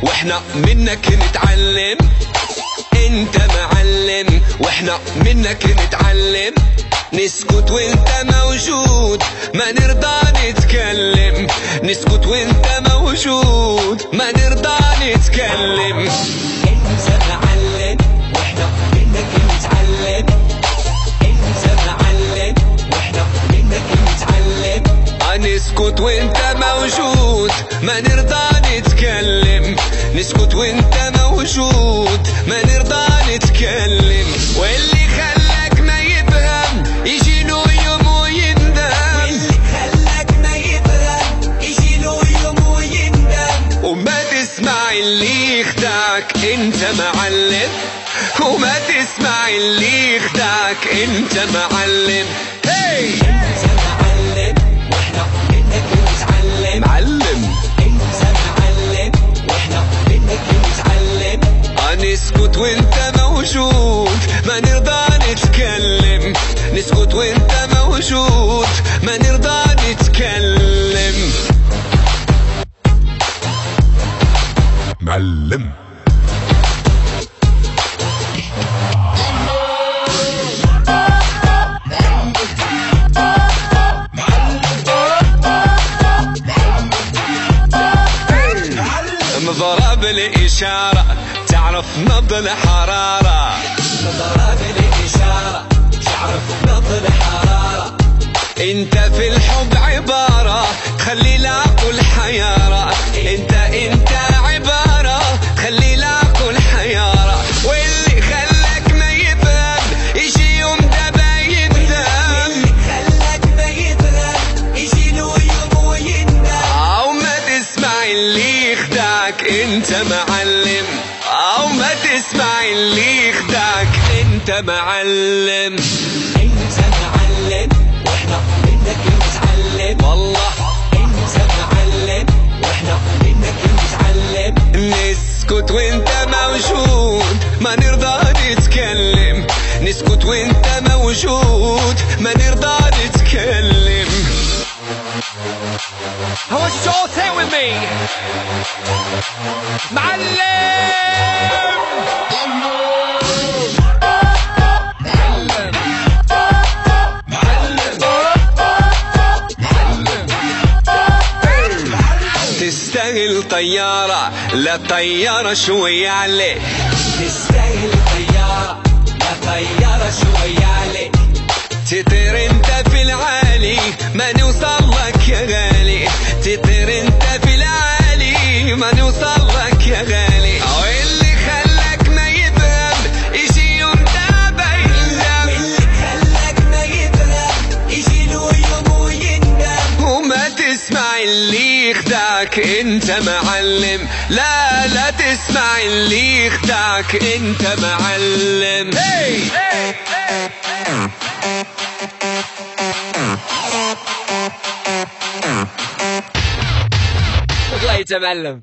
واحنا منك نتعلم. انت معلم واحنا منك نتعلم. نسكت وانت موجود ما نرضى نتكلم. نسكت وانت موجود ما نرضى نتكلم. انت معلم واحنا منك نتعلم. انت معلم واحنا منك نتعلم. نسكت وانت موجود ما نرضى نتكلم. نسكت وانت موجود ما نرضى نتكلم. واللي خلاك ما يفهم يجي له يوم ويندم. واللي خلاك ما يفهم يجي له يوم ويندم. وما تسمع اللي يخدعك انت معلم. وما تسمع اللي يخدعك انت معلم. هي انت معلم واحنا منك نتعلم. معلم انت معلم واحنا منك نتعلم. نسكت وانت موجود ما نرضى نتكلم. نسكت وانت موجود ما نرضى نتكلم. معلم مضرب الإشارة تعرف نبض الحرارة. مضرب الإشارة تعرف نبض الحرارة. انت في الحب عبارة خلي العقل حيارة. انت عبارة خلي العقل حيارة. واللي خلاك ما يفهم يجي يوم دابا يندم. واللي خلاك ما يفهم يجي له يوم ويندم. او ما تسمع اللي يخدعك انت معلم. او ما تسمع اللي يخدعك انت معلم. انت معلم واحنا منك نتعلم. والله انت معلم واحنا منك نتعلم. نسكت وانت موجود ما نرضى نتكلم. نسكت وانت موجود ما نرضى نتكلم. I want you to all say it with me. معلم. تستاهل طيارة لا طيارة شوية عليك. تستاهل طيارة لا طيارة شوية عليك. تطير انت في العالي ما نوصل لك يا غالي. تطير انت في العالي ما نوصل لك يا غالي. واللي خلاك ما يفهم يجي يوم دابا يندم. اللي خلاك ما يفهم يجي له يوم ويندم. وما تسمع اللي يخدعك انت معلم. لا تسمع اللي يخدعك انت معلم. Later, معلم.